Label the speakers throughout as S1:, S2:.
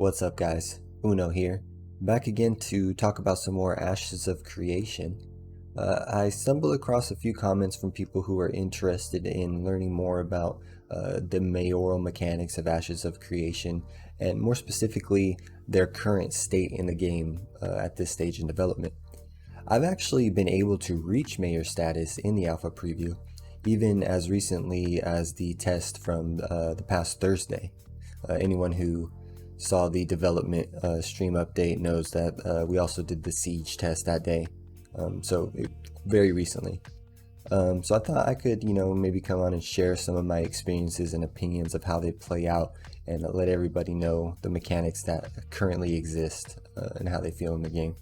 S1: What's up, guys? Uno here, back again to talk about some more Ashes of Creation. I stumbled across a few comments from people who are interested in learning more about the mayoral mechanics of Ashes of Creation, and more specifically, their current state in the game at this stage in development. I've actually been able to reach mayor status in the alpha preview, even as recently as the test from the past Thursday. Anyone who saw the development stream update knows that we also did the siege test that day, very recently. So I thought I could, maybe come on and share some of my experiences and opinions of how they play out, and let everybody know the mechanics that currently exist and how they feel in the game.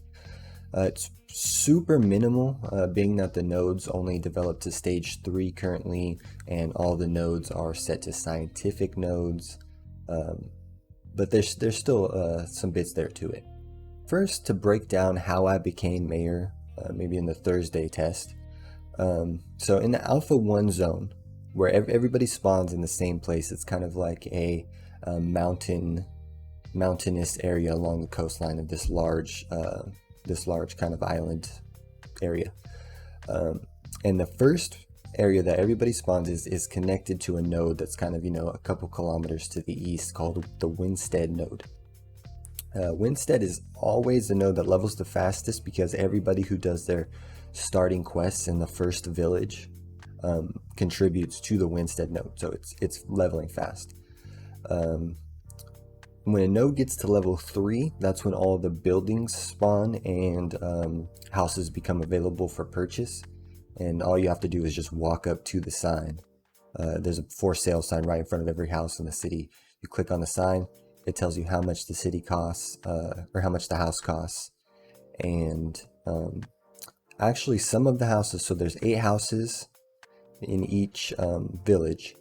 S1: It's super minimal, being that the nodes only developed to stage 3 currently, and all the nodes are set to scientific nodes. But there's still some bits there to it. First, to break down how I became mayor, maybe in the Thursday test. So in the Alpha 1 zone, where everybody spawns in the same place, it's kind of like a mountainous area along the coastline of this large kind of island area. And the first area that everybody spawns is connected to a node that's kind of, a couple kilometers to the east, called the Windstead Node. Windstead is always the node that levels the fastest, because everybody who does their starting quests in the first village contributes to the Windstead Node, so it's leveling fast. When a node gets to level 3, that's when all the buildings spawn and houses become available for purchase. And all you have to do is just walk up to the sign. There's a for sale sign right in front of every house in the city. You click on the sign, it tells you how much the city costs, or how much the house costs. And actually some of the houses, so there's 8 houses in each village,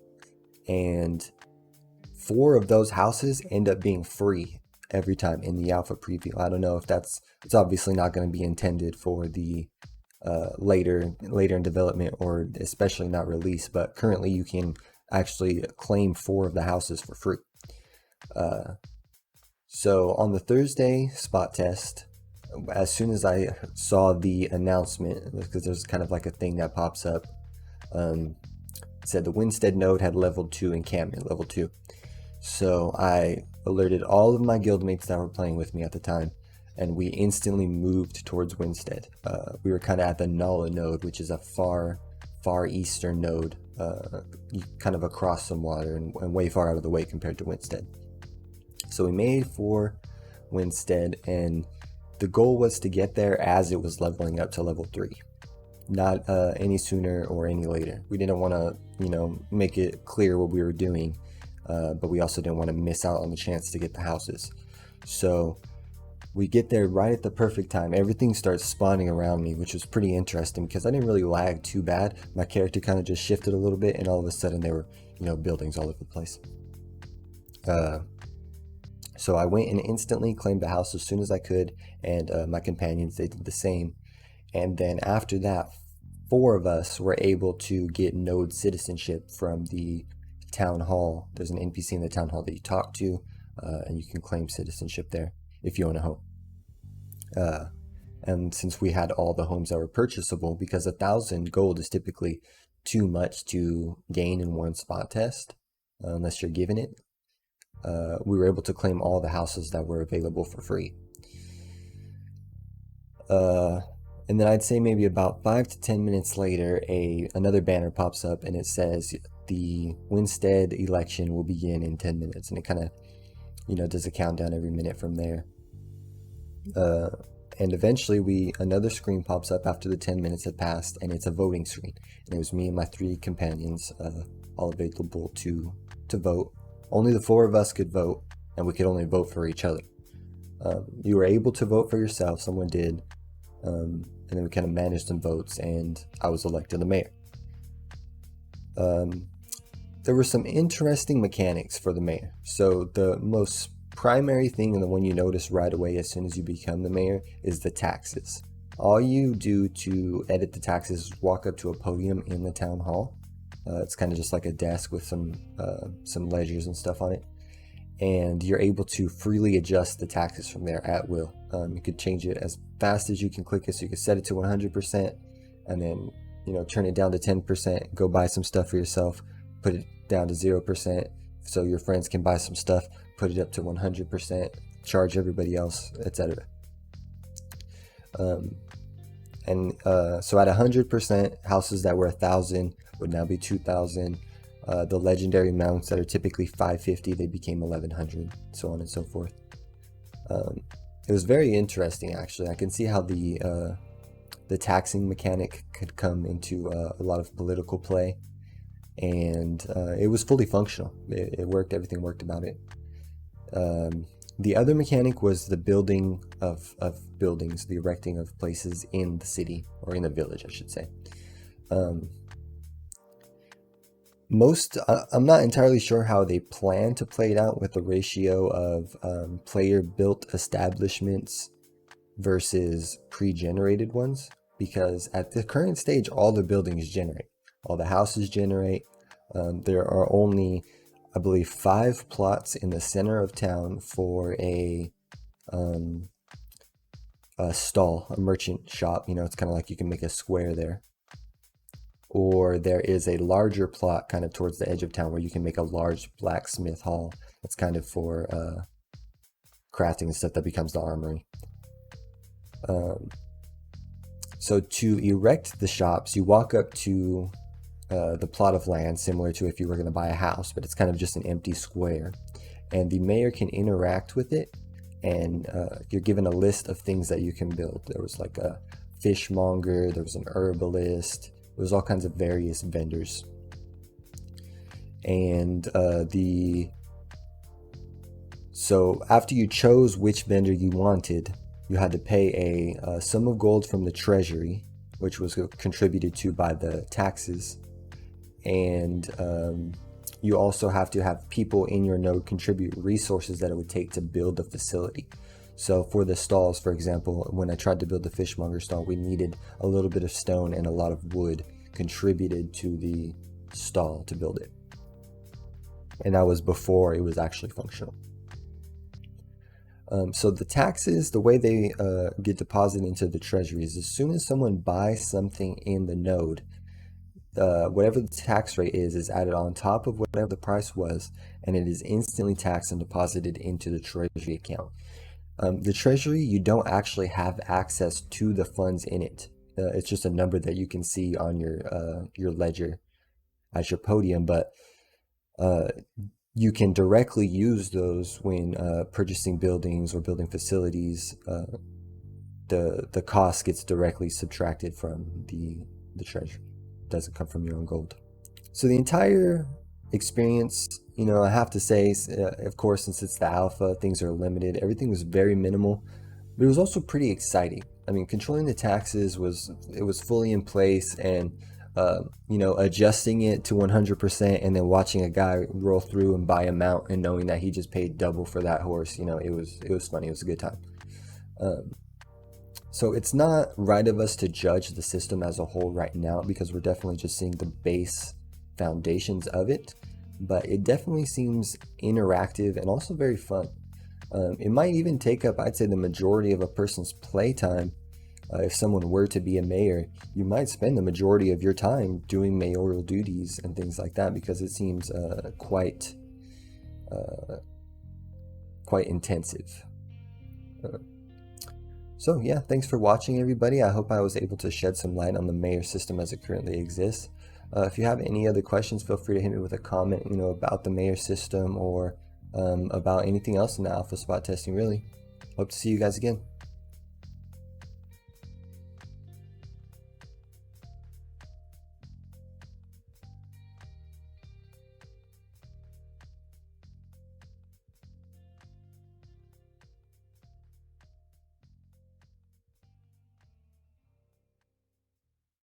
S1: and 4 of those houses end up being free every time in the alpha preview. I don't know if it's obviously not going to be intended for the later in development, or especially not release, but currently you can actually claim 4 of the houses for free. So on the Thursday spot test, as soon as I saw the announcement, because there's kind of like a thing that pops up, it said the Windstead node had level 2 encampment, level 2. So I alerted all of my guildmates that were playing with me at the time, and we instantly moved towards Windstead. We were kind of at the Nala node, which is a far eastern node, kind of across some water and way far out of the way compared to Windstead. So we made for Windstead, and the goal was to get there as it was leveling up to level 3, not any sooner or any later. We didn't want to, make it clear what we were doing, but we also didn't want to miss out on the chance to get the houses. So we get there right at the perfect time. Everything starts spawning around me, which was pretty interesting because I didn't really lag too bad. My character kind of just shifted a little bit, and all of a sudden there were, buildings all over the place. So I went and instantly claimed the house as soon as I could, and my companions, they did the same. And then after that, 4 of us were able to get node citizenship from the town hall. There's an NPC in the town hall that you talk to, and you can claim citizenship there if you own a home. And since we had all the homes that were purchasable, because 1,000 gold is typically too much to gain in one spot test, unless you're given it, we were able to claim all the houses that were available for free. And then I'd say maybe about 5 to 10 minutes later, another banner pops up, and it says the Windstead election will begin in 10 minutes, and it kind of, does a countdown every minute from there. And eventually another screen pops up after the 10 minutes had passed, and it's a voting screen. And it was me and my 3 companions, all available to vote. Only the 4 of us could vote, and we could only vote for each other. You were able to vote for yourself, someone did, and then we kind of managed some votes, and I was elected the mayor. There were some interesting mechanics for the mayor. So the most primary thing, and the one you notice right away as soon as you become the mayor, is the taxes. All you do to edit the taxes is walk up to a podium in the town hall. It's kind of just like a desk with some ledgers and stuff on it. and you're able to freely adjust the taxes from there at will. You could change it as fast as you can click it, so you can set it to 100% and then turn it down to 10%, go buy some stuff for yourself, put it down to 0% so your friends can buy some stuff, put it up to 100%, charge everybody else, etc. So at 100%, houses that were 1,000 would now be 2,000. The legendary mounts that are typically 550, they became 1,100, so on and so forth. It was very interesting, actually. I can see how the taxing mechanic could come into a lot of political play, and it was fully functional. It worked. Everything worked about it. The other mechanic was the building of buildings, the erecting of places in the city, or in the village, I should say. I'm not entirely sure how they plan to play it out with the ratio of player-built establishments versus pre-generated ones, because at the current stage, all the buildings generate, all the houses generate. There are only, I believe, 5 plots in the center of town for a stall, a merchant shop. It's kind of like you can make a square there. Or there is a larger plot kind of towards the edge of town where you can make a large blacksmith hall. That's kind of for crafting and stuff that becomes the armory. So to erect the shops, you walk up to the plot of land, similar to if you were going to buy a house, but it's kind of just an empty square. And the mayor can interact with it, and you're given a list of things that you can build. There was like a fishmonger, there was an herbalist, there was all kinds of various vendors. And so after you chose which vendor you wanted, you had to pay a sum of gold from the treasury, which was contributed to by the taxes. And you also have to have people in your node contribute resources that it would take to build the facility. So for the stalls, for example, when I tried to build the fishmonger stall, we needed a little bit of stone and a lot of wood contributed to the stall to build it. And that was before it was actually functional. So the taxes, the way they get deposited into the treasury is as soon as someone buys something in the node, whatever the tax rate is added on top of whatever the price was, and it is instantly taxed and deposited into the treasury account. The treasury, you don't actually have access to the funds in it. It's just a number that you can see on your ledger at your podium, but you can directly use those when purchasing buildings or building facilities. The cost gets directly subtracted from the treasury. It doesn't come from your own gold. So the entire experience, I have to say, of course, since it's the alpha, things are limited. Everything was very minimal, but it was also pretty exciting. I mean, controlling the taxes was fully in place, and adjusting it to 100% and then watching a guy roll through and buy a mount and knowing that he just paid double for that horse, it was funny. It was a good time. So it's not right of us to judge the system as a whole right now, because we're definitely just seeing the base foundations of it, but it definitely seems interactive and also very fun. It might even take up, I'd say, the majority of a person's playtime. If someone were to be a mayor, you might spend the majority of your time doing mayoral duties and things like that, because it seems quite intensive. So yeah, thanks for watching, everybody. I hope I was able to shed some light on the mayor system as it currently exists. If you have any other questions, feel free to hit me with a comment, about the mayor system or about anything else in the alpha spot testing, really. Hope to see you guys again.